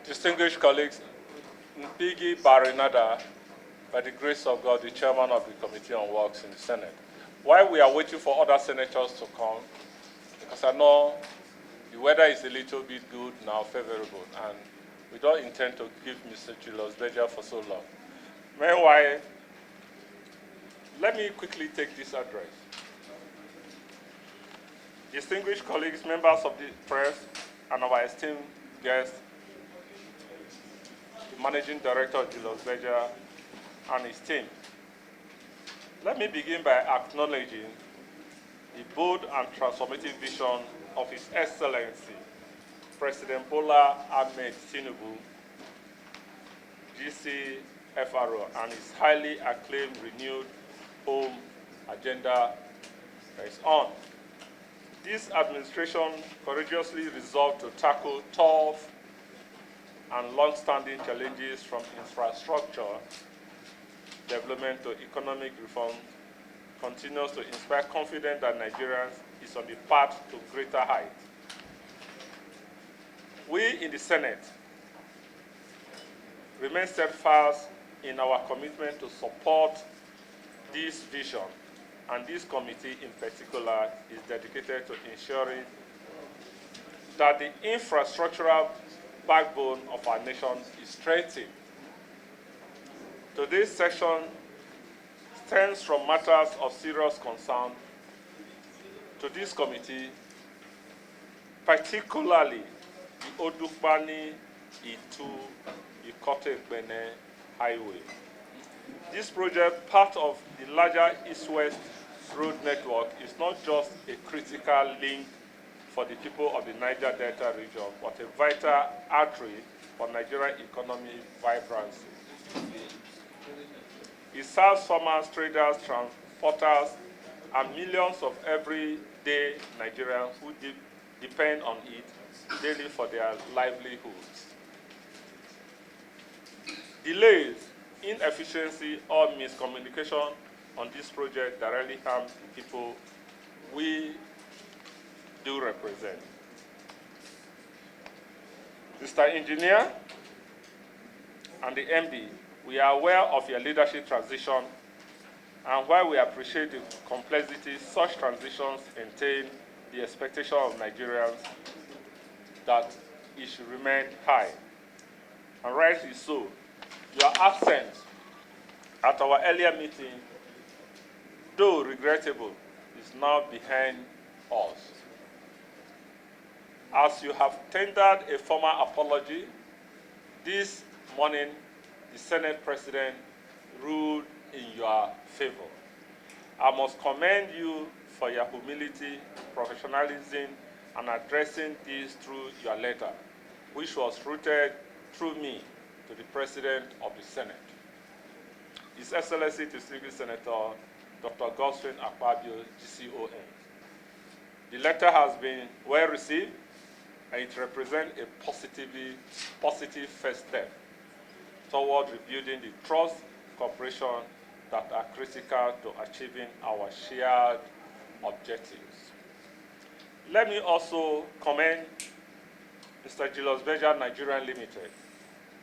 Distinguished colleagues, Mpigi Barinada, by the grace of God, the chairman of the Committee on Works in the Senate. While we are waiting for other senators to come, because I know the weather is a little bit good now, favorable, and we don't intend to give Mr. Julius Berger for so long. Meanwhile, let me quickly take this address. Distinguished colleagues, members of the press, and our esteemed guests, the Managing Director, Julius Berger, and his team. Let me begin by acknowledging the bold and transformative vision of His Excellency, President Bola Ahmed Tinubu, GCFRO, and his highly acclaimed renewed home agenda that is on. This administration courageously resolved to tackle tough and long-standing challenges from infrastructure development to economic reform continues to inspire confidence that Nigerians is on the path to greater heights. We in the Senate remain steadfast in our commitment to support this vision, and this committee in particular is dedicated to ensuring that the infrastructural backbone of our nation is strengthened. Today's session stems from matters of serious concern to this committee, particularly the Odukbani-Itu Ikote-Gbene Highway. This project, part of the larger East-West road network, is not just a critical link for the people of the Niger Delta region, but a vital artery for Nigerian economic vibrancy. It serves farmers, traders, transporters, and millions of everyday Nigerians who depend on it daily for their livelihoods. Delays, inefficiency, or miscommunication on this project directly harm the people we do represent. Mr. Engineer and the MD, we are aware of your leadership transition, and while we appreciate the complexity such transitions entail, the expectation of Nigerians that it should remain high. And rightly so, your absence at our earlier meeting, though regrettable, is now behind us. As you have tendered a formal apology, this morning the Senate President ruled in your favor. I must commend you for your humility, professionalism, and addressing this through your letter, which was routed through me to the President of the Senate. His Excellency Distinguished Senator Dr. Godwin Akpabio, GCON. The letter has been well received, and it represents a positive first step toward rebuilding the trust cooperation that are critical to achieving our shared objectives. Let me also commend Mr. Julius Berger Nigeria Limited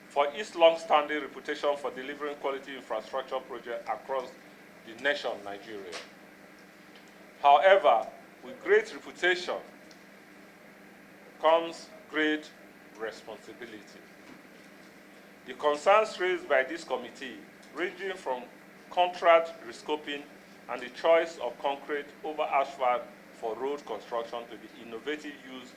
for its long-standing reputation for delivering quality infrastructure projects across the nation, Nigeria. However, with great reputation comes great responsibility. The concerns raised by this committee, ranging from contract rescoping and the choice of concrete over asphalt for road construction to the innovative use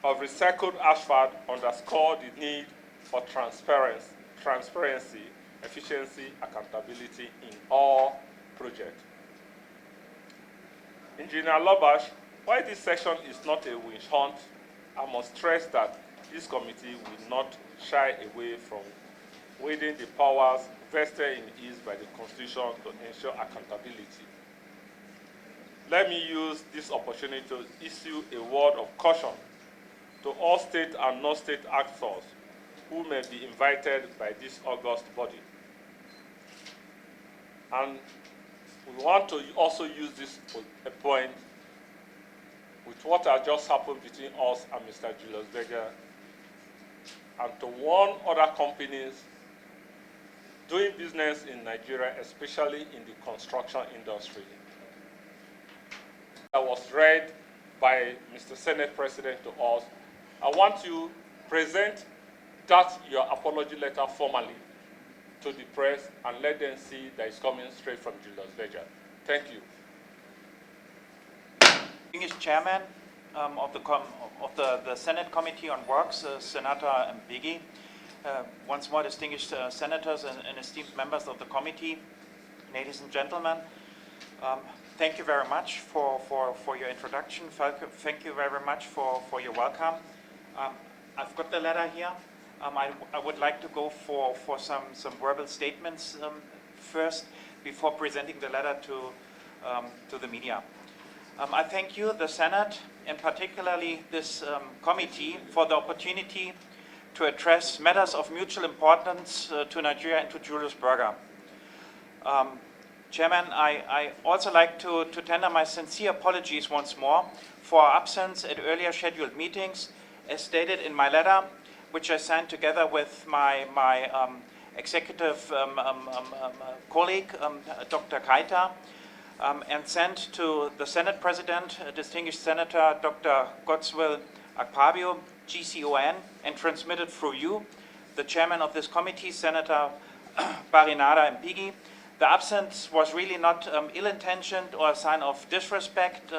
of recycled asphalt, underscore the need for transparency, efficiency, accountability in all projects. Engineer Lobash, while this session is not a witch hunt, I must stress that this committee will not shy away from wielding the powers vested in it by the Constitution to ensure accountability. Let me use this opportunity to issue a word of caution to all state and non-state actors who may be invited by this august body. And we want to also use this point with what has just happened between us and Mr. Julius Berger and to warn other companies doing business in Nigeria, especially in the construction industry. That was read by Mr. Senate President to us. I want to present your apology letter formally to the press and let them see that it's coming straight from Julius Berger. Thank you. Distinguished Chairman of the Senate Committee on Works, Senator Berger, once more distinguished senators and esteemed members of the committee, ladies and gentlemen, thank you very much for your introduction. Thank you very much for your welcome. I've got the letter here. I would like to go for some verbal statements first before presenting the letter to the media. I thank you, the Senate, and particularly this committee, for the opportunity to address matters of mutual importance to Nigeria and to Julius Berger. Chairman, I also like to tender my sincere apologies once more for our absence at earlier scheduled meetings, as stated in my letter, which I signed together with my executive colleague, Dr. Kaita, and sent to the Senate President, distinguished Senator Dr. Godswill Akpabio, GCON, and transmitted through you, the Chairman of this committee, Senator Barinada Mpigi. The absence was really not ill-intentioned or a sign of disrespect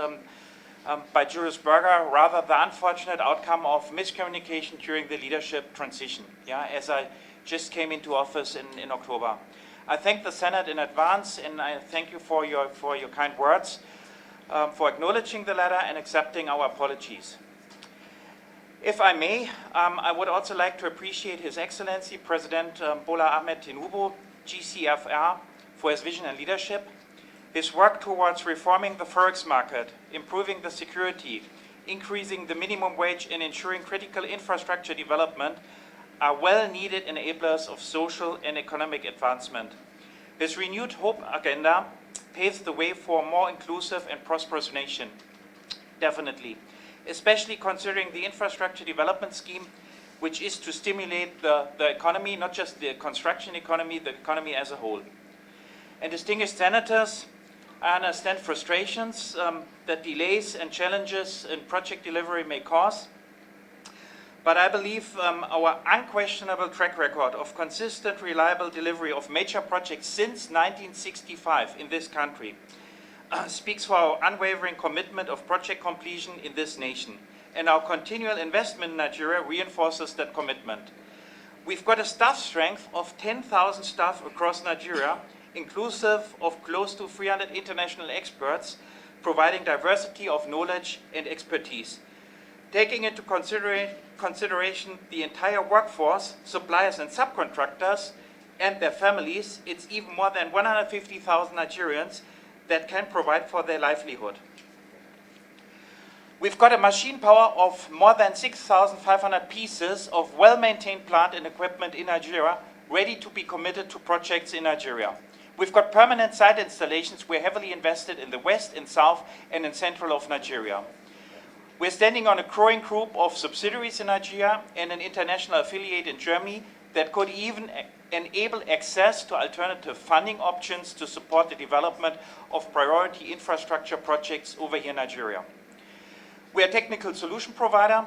by Julius Berger, rather the unfortunate outcome of miscommunication during the leadership transition, as I just came into office in October. I thank the Senate in advance, and I thank you for your kind words, for acknowledging the letter and accepting our apologies. If I may, I would also like to appreciate His Excellency President Bola Ahmed Tinubu, GCFR, for his vision and leadership. His work towards reforming the forex market, improving the security, increasing the minimum wage, and ensuring critical infrastructure development are well-needed enablers of social and economic advancement. His renewed hope agenda paves the way for a more inclusive and prosperous nation, definitely, especially considering the infrastructure development scheme, which is to stimulate the economy, not just the construction economy, the economy as a whole. And distinguished senators, I understand frustrations that delays and challenges in project delivery may cause, but I believe our unquestionable track record of consistent, reliable delivery of major projects since 1965 in this country speaks for our unwavering commitment of project completion in this nation, and our continual investment in Nigeria reinforces that commitment. We've got a staff strength of 10,000 staff across Nigeria, inclusive of close to 300 international experts, providing diversity of knowledge and expertise. Taking into consideration the entire workforce, suppliers and subcontractors, and their families, it's even more than 150,000 Nigerians that can provide for their livelihood. We've got a machine power of more than 6,500 pieces of well-maintained plant and equipment in Nigeria, ready to be committed to projects in Nigeria. We've got permanent site installations. We're heavily invested in the west and south and in central of Nigeria. We're standing on a growing group of subsidiaries in Nigeria and an international affiliate in Germany that could even enable access to alternative funding options to support the development of priority infrastructure projects over here in Nigeria. We are a technical solution provider.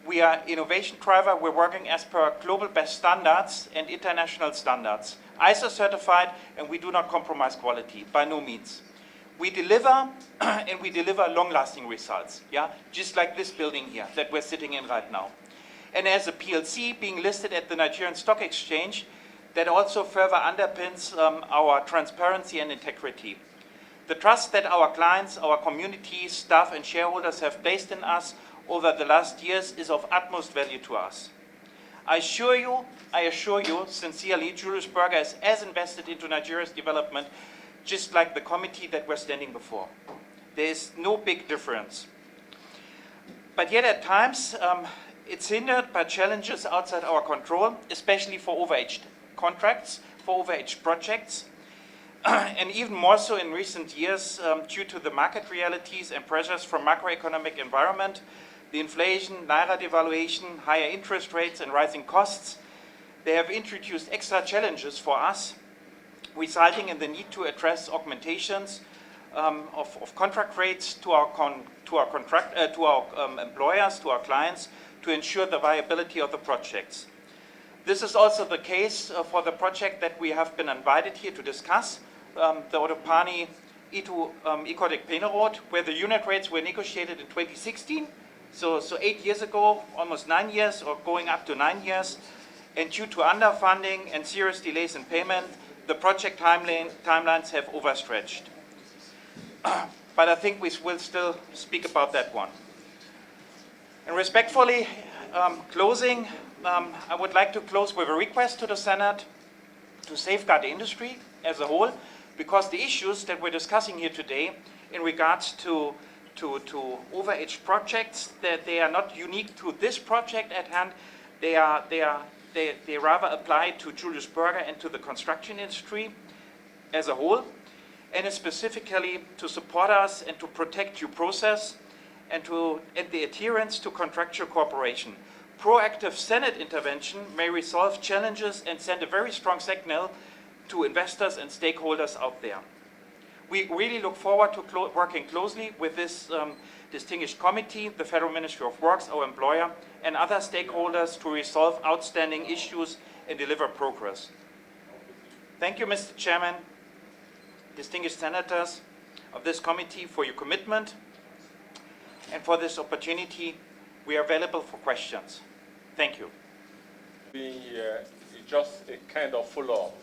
We are innovation driver. We're working as per global best standards and international standards. ISO certified, and we do not compromise quality, by no means. We deliver, and we deliver long-lasting results, just like this building here that we're sitting in right now. And as a PLC being listed at the Nigerian Stock Exchange, that also further underpins our transparency and integrity. The trust that our clients, our communities, staff and shareholders have placed in us over the last years is of utmost value to us. I assure you sincerely, Julius Berger is as invested into Nigeria's development, just like the committee that we're standing before. There is no big difference. But yet at times, it's hindered by challenges outside our control, especially for overaged contracts, for overaged projects, and even more so in recent years due to the market realities and pressures from macroeconomic environment, the inflation, Naira devaluation, higher interest rates and rising costs, they have introduced extra challenges for us, resulting in the need to address augmentations of contract rates to our employers, to our clients, to ensure the viability of the projects. This is also the case for the project that we have been invited here to discuss, the Otopani Itu Icodic Pena Road, where the unit rates were negotiated in 2016, so 8 years ago, almost 9 years, or going up to 9 years. And due to underfunding and serious delays in payment, the project timelines have overstretched. But I think we will still speak about that one. And respectfully, closing, I would like to close with a request to the Senate to safeguard the industry as a whole, because the issues that we're discussing here today in regards to overage projects, that they are not unique to this project at hand. They rather apply to Julius Berger and to the construction industry as a whole, and specifically to support us and to protect due process and the adherence to contractual cooperation. Proactive Senate intervention may resolve challenges and send a very strong signal to investors and stakeholders out there. We really look forward to working closely with this distinguished committee, the Federal Ministry of Works, our employer, and other stakeholders to resolve outstanding issues and deliver progress. Thank you, Mr. Chairman, distinguished senators of this committee, for your commitment and for this opportunity. We are available for questions. Thank you. Being here is just a kind of follow-up.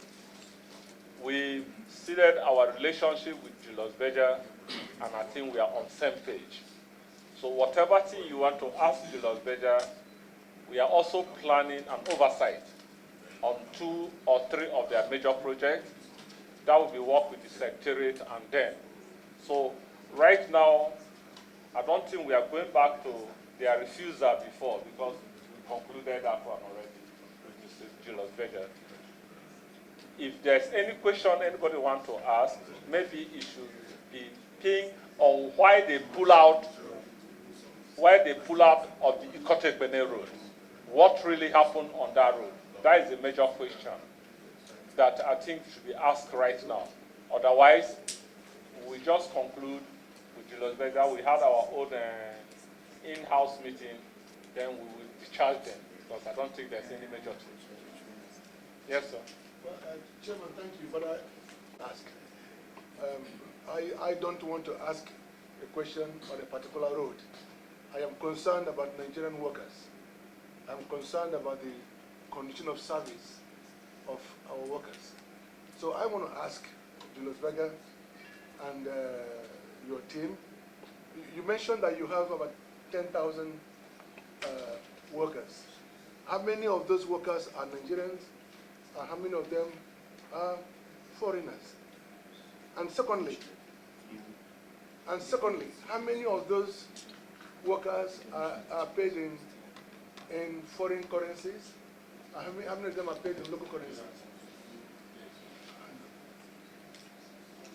We seeded our relationship with Julius Berger, and I think we are on the same page. So whatever thing you want to ask Julius Berger, we are also planning an oversight on 2 or 3 of their major projects. That will be work with the Secretariat and them. So right now, I don't think we are going back to their refusal before, because we concluded that one already with Mr. Julius Berger. If there's any question anybody wants to ask, maybe it should be pinged on why they pull out of the Ikotekbene road. What really happened on that road? That is a major question that I think should be asked right now. Otherwise, we just conclude with Julius Berger. We had our own in-house meeting, then we will discharge them, because I don't think there's any major change. Yes, sir. Well, Chairman, thank you, but I don't want to ask a question on a particular road. I am concerned about Nigerian workers. I'm concerned about the condition of service of our workers. So I want to ask Julius Berger and your team. You mentioned that you have about 10,000 workers. How many of those workers are Nigerians? How many of them are foreigners? And secondly, how many of those workers are paid in foreign currencies? How many of them are paid in local currencies?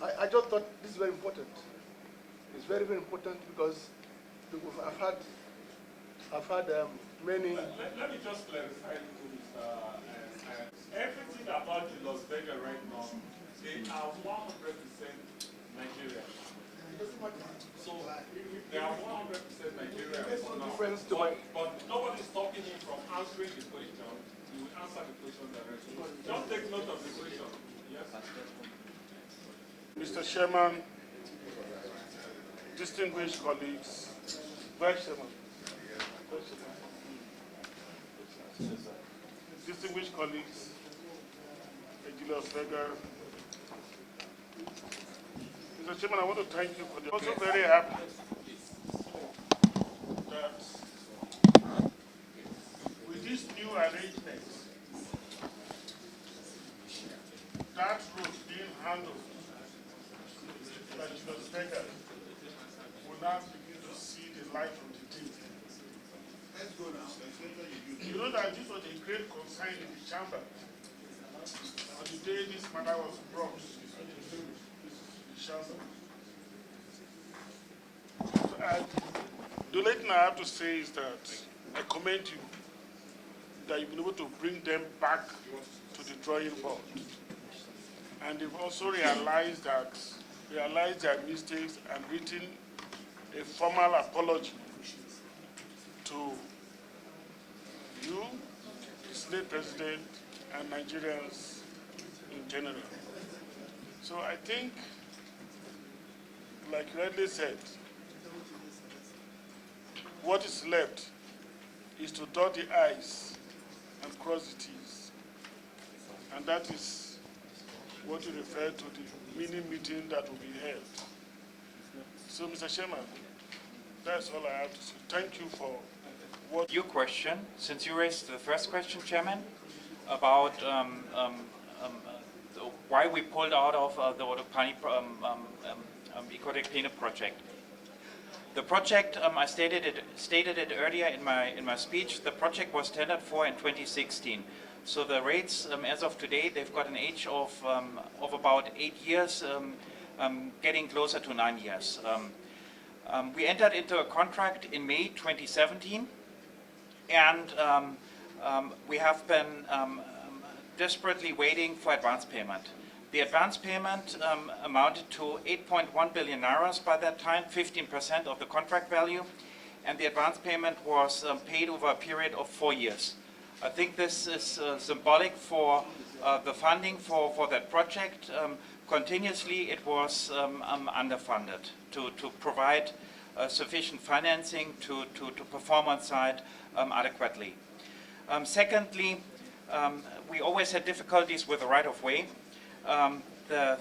I just thought this is very important. It's very, very important because I've had many. Let me just clarify to everything about Julius Berger right now, they are 100% Nigerian. So they are 100% Nigerian for now. But nobody's stopping him from answering the question. He will answer the question directly. Just take note of the question. Yes? Mr. Chairman, distinguished colleagues, Vice Chairman, distinguished colleagues, Julius Berger. Mr. Chairman, I want to thank you for the. I'm also very happy that with these new arrangements, that road being handled by Julius Berger will now begin to see the light of the day. Let's go now. You know that this was a great concern in the chamber on the day this matter was brought to the chamber. The only thing I have to say is that I commend you that you've been able to bring them back to the drawing board. And they've also realized their mistakes and written a formal apology to you, the Senate President, and Nigerians in general. So I think, like you rightly said, what is left is to dot the I's and cross the T's. And that is what you refer to the mini meeting that will be held. So, Mr. Chairman, that's all I have to say. Thank you for what... Your question, since you raised the first question, Chairman, about why we pulled out of the Otopani Ecotech project. The project, I stated it earlier in my speech. The project was tendered for in 2016. So the rates, as of today, they've got an age of about 8 years, getting closer to 9 years. We entered into a contract in May 2017, and we have been desperately waiting for advance payment. The advance payment amounted to 8.1 billion nairas by that time, 15% of the contract value, and the advance payment was paid over a period of 4 years. I think this is symbolic for the funding for that project. Continuously it was underfunded to provide sufficient financing to perform on site adequately. Secondly, we always had difficulties with the right-of-way. The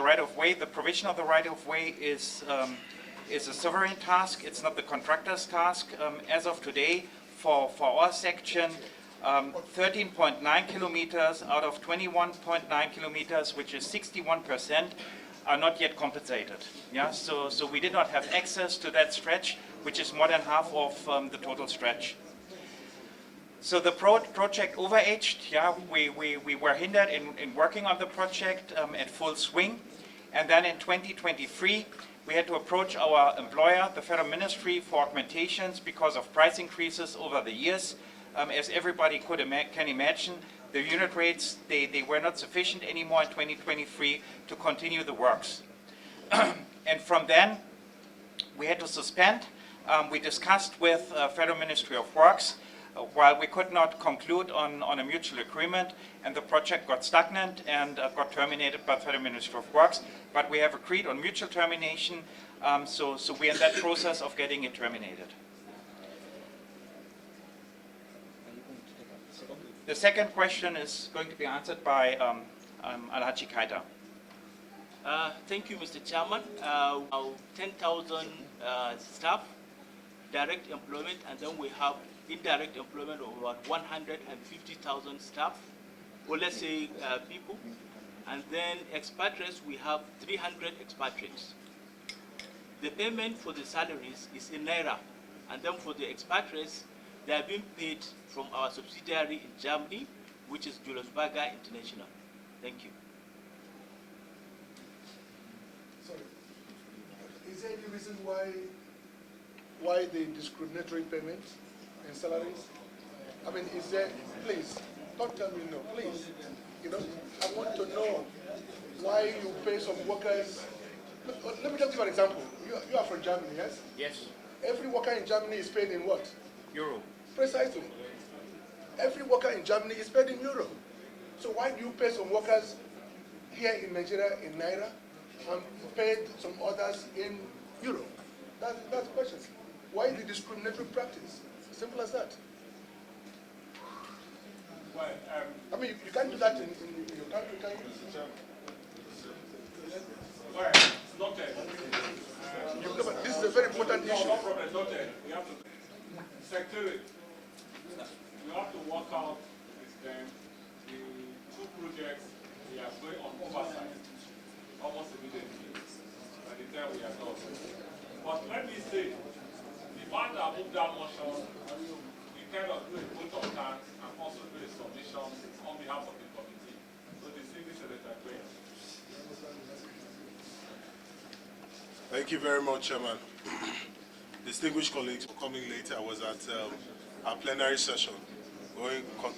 right-of-way, the provision of the right-of-way is a sovereign task. It's not the contractor's task. As of today, for our section, 13.9 kilometers out of 21.9 kilometers, which is 61%, are not yet compensated. Yeah, so we did not have access to that stretch, which is more than half of the total stretch. So the project overaged. Yeah, we were hindered in working on the project at full swing. And then in 2023, we had to approach our employer, the Federal Ministry, for augmentations because of price increases over the years. As everybody can imagine, the unit rates, they were not sufficient anymore in 2023 to continue the works. And from then, we had to suspend. We discussed with Federal Ministry of Works, while we could not conclude on a mutual agreement, and the project got stagnant and got terminated by the Federal Ministry of Works. But we have agreed on mutual termination, so we're in that process of getting it terminated. The second question is going to be answered by Alhaji Kaita. Thank you, Mr. Chairman. 10,000 staff, direct employment, and then we have indirect employment of about 150,000 staff, or let's say people. And then expatriates, we have 300 expatriates. The payment for the salaries is in Naira, and then for the expatriates, they are being paid from our subsidiary in Germany, which is Julius Berger International. Thank you. Sorry. Is there any reason why the discriminatory payment in salaries? I mean, is there, please, don't tell me no, please. You know, I want to know why you pay some workers. Let me just give an example. You are from Germany, yes? Yes. Every worker in Germany is paid in what? Euro. Precisely. Every worker in Germany is paid in euro. So why do you pay some workers here in Nigeria in Naira and paid some others in euro? That's the question. Why the discriminatory practice? Simple as that. Well, I mean, you can't do that in your country, can you? well, noted. This is a very important issue. No problem, noted. We have to, Secretary, we have to work out with them the two projects we are going on oversight almost immediately by the time we are done. But let me say, the man that moved that motion, we kind of do a vote of thanks and also do a submission on behalf of the committee. So the English Secretary. Thank you very much, Chairman. distinguished colleagues for coming late. I was at our plenary session going